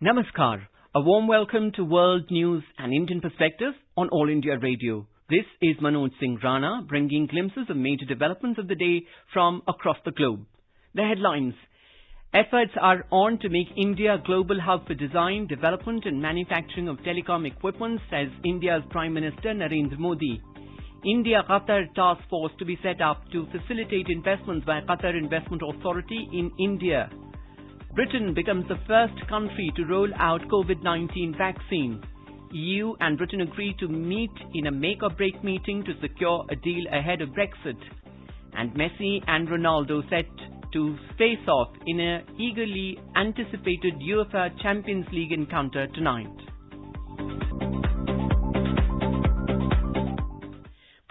Namaskar. A warm welcome to World News and Indian Perspective on All India Radio. This is Manoj Singh Rana bringing glimpses of major developments of the day from across the globe. The headlines. Efforts are on to make India a global hub for design, development and manufacturing of telecom equipment, says India's Prime Minister Narendra Modi. India-Qatar task force to be set up to facilitate investments by Qatar Investment Authority in India. Britain becomes the first country to roll out COVID-19 vaccine. EU and Britain agree to meet in a make-or-break meeting to secure a deal ahead of Brexit. And Messi and Ronaldo set to face off in an eagerly anticipated UEFA Champions League encounter tonight.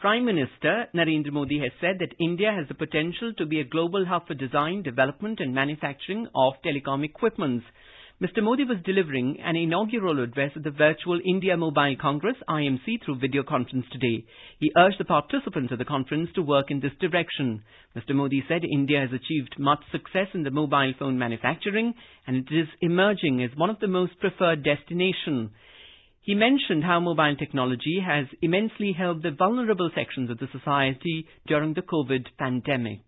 Prime Minister Narendra Modi has said that India has the potential to be a global hub for design, development and manufacturing of telecom equipments. Mr. Modi was delivering an inaugural address at the virtual India Mobile Congress IMC through video conference today. He urged the participants of the conference to work in this direction. Mr. Modi said India has achieved much success in the mobile phone manufacturing and it is emerging as one of the most preferred destinations. He mentioned how mobile technology has immensely helped the vulnerable sections of the society during the COVID pandemic.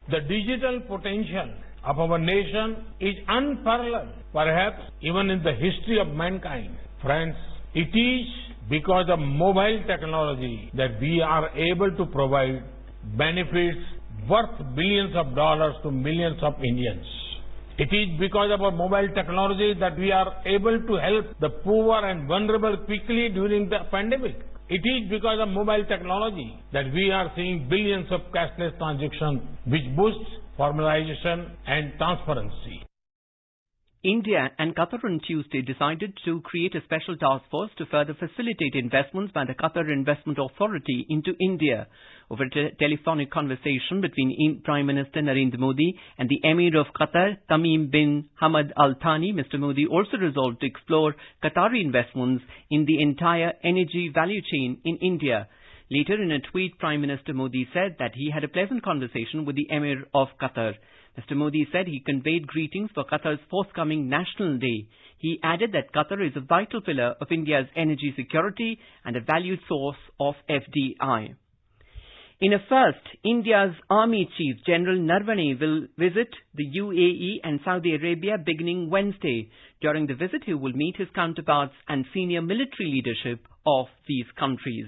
The digital potential of our nation is unparalleled, perhaps even in the history of mankind. Friends, it is because of mobile technology that we are able to provide benefits worth billions of dollars to millions of Indians. It is because of our mobile technology that we are able to help the poor and vulnerable quickly during the pandemic. It is because of mobile technology that we are seeing billions of cashless transactions, which boosts formalization and transparency. India and Qatar on Tuesday decided to create a special task force to further facilitate investments by the Qatar Investment Authority into India. Over a telephonic conversation between Prime Minister Narendra Modi and the Emir of Qatar, Tamim bin Hamad Al Thani, Mr. Modi also resolved to explore Qatari investments in the entire energy value chain in India. Later in a tweet, Prime Minister Modi said that he had a pleasant conversation with the Emir of Qatar. Mr. Modi said he conveyed greetings for Qatar's forthcoming National Day. He added that Qatar is a vital pillar of India's energy security and a valued source of FDI. In a first, India's Army Chief General Narawane will visit the UAE and Saudi Arabia beginning Wednesday. During the visit, he will meet his counterparts and senior military leadership of these countries.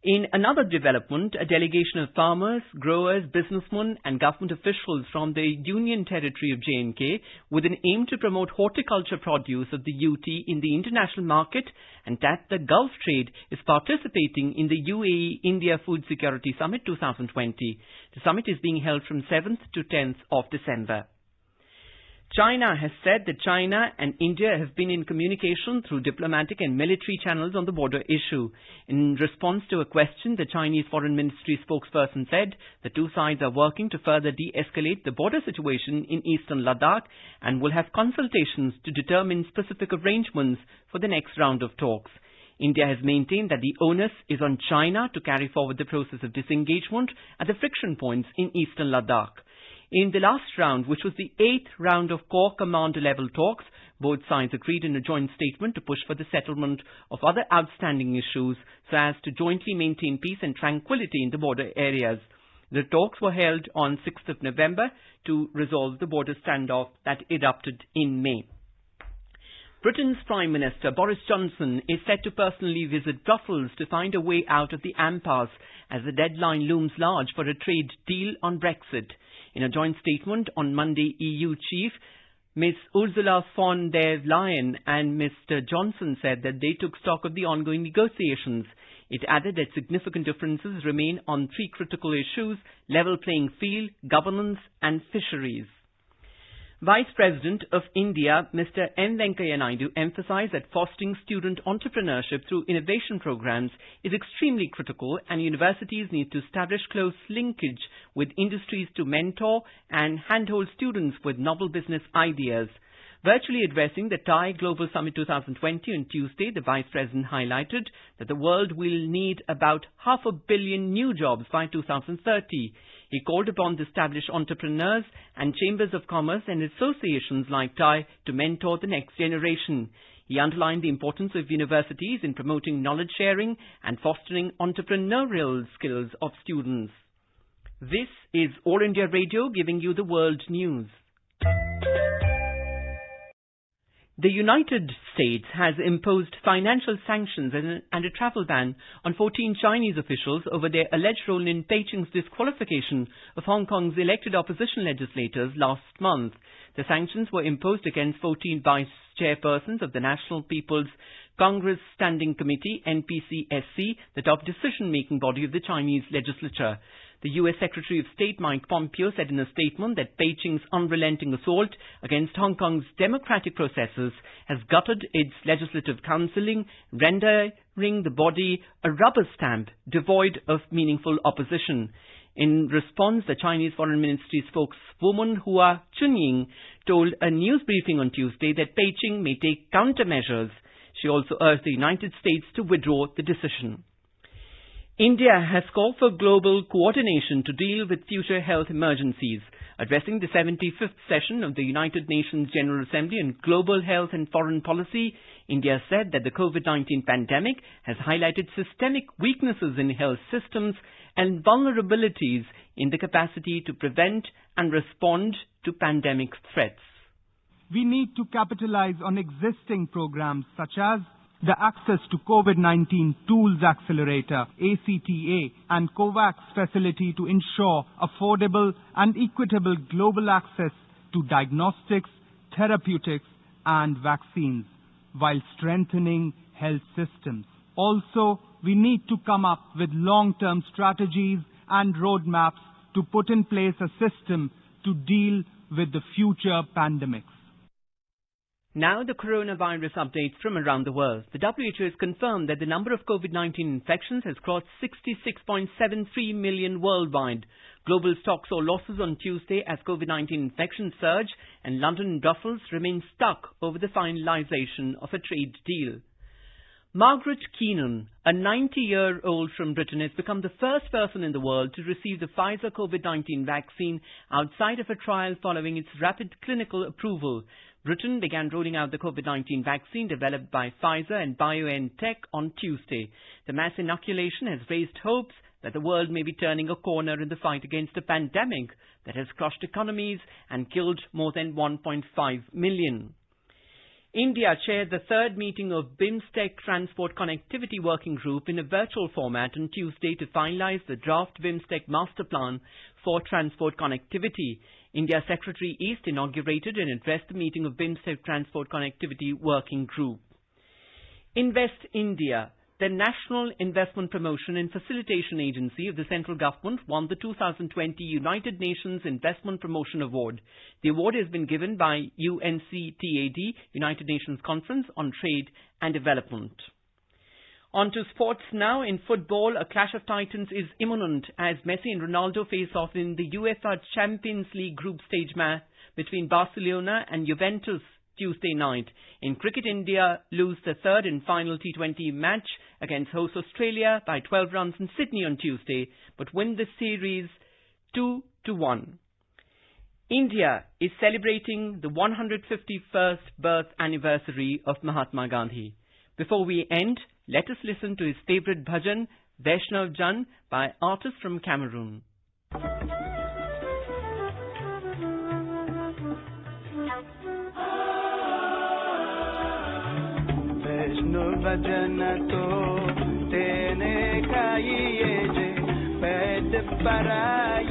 In another development, a delegation of farmers, growers, businessmen and government officials from the Union Territory of J&K with an aim to promote horticulture produce of the UT in the international market and that the Gulf trade is participating in the UAE India Food Security Summit 2020. The summit is being held from 7th to 10th of December. China has said that China and India have been in communication through diplomatic and military channels on the border issue. In response to a question, the Chinese Foreign Ministry spokesperson said the two sides are working to further de-escalate the border situation in eastern Ladakh and will have consultations to determine specific arrangements for the next round of talks. India has maintained that the onus is on China to carry forward the process of disengagement at the friction points in eastern Ladakh. In the last round, which was the 8th round of Corps Commander level talks, both sides agreed in a joint statement to push for the settlement of other outstanding issues so as to jointly maintain peace and tranquility in the border areas. The talks were held on 6th of November to resolve the border standoff that erupted in May. Britain's Prime Minister Boris Johnson is set to personally visit Brussels to find a way out of the impasse as the deadline looms large for a trade deal on Brexit. In a joint statement on Monday, EU chief Ms. Ursula von der Leyen and Mr. Johnson said that they took stock of the ongoing negotiations. It added that significant differences remain on three critical issues: level playing field, governance and fisheries. Vice President of India, Mr. M. Venkaiah Naidu, emphasized that fostering student entrepreneurship through innovation programs is extremely critical and universities need to establish close linkage with industries to mentor and handhold students with novel business ideas. Virtually addressing the Thai Global Summit 2020 on Tuesday, the Vice President highlighted that the world will need about 500 million new jobs by 2030. He called upon the established entrepreneurs and chambers of commerce and associations like TIE to mentor the next generation. He underlined the importance of universities in promoting knowledge sharing and fostering entrepreneurial skills of students. This is All India Radio giving you the world news. The United States has imposed financial sanctions and a travel ban on 14 Chinese officials over their alleged role in Beijing's disqualification of Hong Kong's elected opposition legislators last month. The sanctions were imposed against 14 vice chairpersons of the National People's Congress Standing Committee, NPCSC, the top decision-making body of the Chinese legislature. The U.S. Secretary of State Mike Pompeo said in a statement that Beijing's unrelenting assault against Hong Kong's democratic processes has gutted its legislative councilling, rendering the body a rubber stamp devoid of meaningful opposition. In response, the Chinese Foreign Ministry spokeswoman Hua Chunying told a news briefing on Tuesday that Beijing may take countermeasures. She also urged the United States to withdraw the decision. India has called for global coordination to deal with future health emergencies. Addressing the 75th session of the United Nations General Assembly on Global Health and Foreign Policy, India said that the COVID-19 pandemic has highlighted systemic weaknesses in health systems and vulnerabilities in the capacity to prevent and respond to pandemic threats. We need to capitalize on existing programs such as the Access to COVID-19 Tools Accelerator, ACTA, and COVAX facility to ensure affordable and equitable global access to diagnostics, therapeutics, and vaccines, while strengthening health systems. Also, we need to come up with long-term strategies and roadmaps to put in place a system to deal with the future pandemics. Now the coronavirus updates from around the world. The WHO has confirmed that the number of COVID-19 infections has crossed 66.73 million worldwide. Global stocks saw losses on Tuesday as COVID-19 infections surge and London and Brussels remain stuck over the finalization of a trade deal. Margaret Keenan, a 90-year-old from Britain, has become the first person in the world to receive the Pfizer COVID-19 vaccine outside of a trial following its rapid clinical approval. Britain began rolling out the COVID-19 vaccine developed by Pfizer and BioNTech on Tuesday. The mass inoculation has raised hopes that the world may be turning a corner in the fight against a pandemic that has crushed economies and killed more than 1.5 million. India chaired the third meeting of BIMSTEC Transport Connectivity Working Group in a virtual format on Tuesday to finalize the draft BIMSTEC Master Plan for Transport Connectivity. India's Secretary East inaugurated and addressed the meeting of BIMSTEC Transport Connectivity Working Group. Invest India, the National Investment Promotion and Facilitation Agency of the central government, won the 2020 United Nations Investment Promotion Award. The award has been given by UNCTAD, United Nations Conference on Trade and Development. On to sports now. In football, a clash of titans is imminent as Messi and Ronaldo face off in the UEFA Champions League group stage match between Barcelona and Juventus Tuesday night. In cricket, India lose the third and final T20 match against host Australia by 12 runs in Sydney on Tuesday, but win the series 2-1. India is celebrating the 151st birth anniversary of Mahatma Gandhi. Before we end, let us listen to his favorite bhajan, Vaishnav Jan, by artists from Cameroon. Vaishnav Jan to tene kaiye je ped parai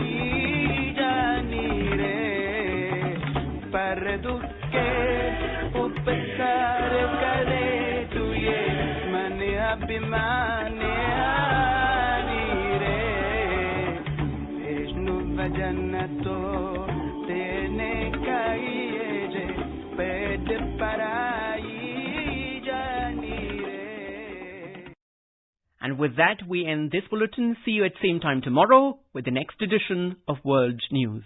jani re par dukke upsar kare tuye abhimane ani re Vaishnav Jan to tene kaiye je ped parai jani re. And with that, we end this bulletin. See you at same time tomorrow with the next edition of World News.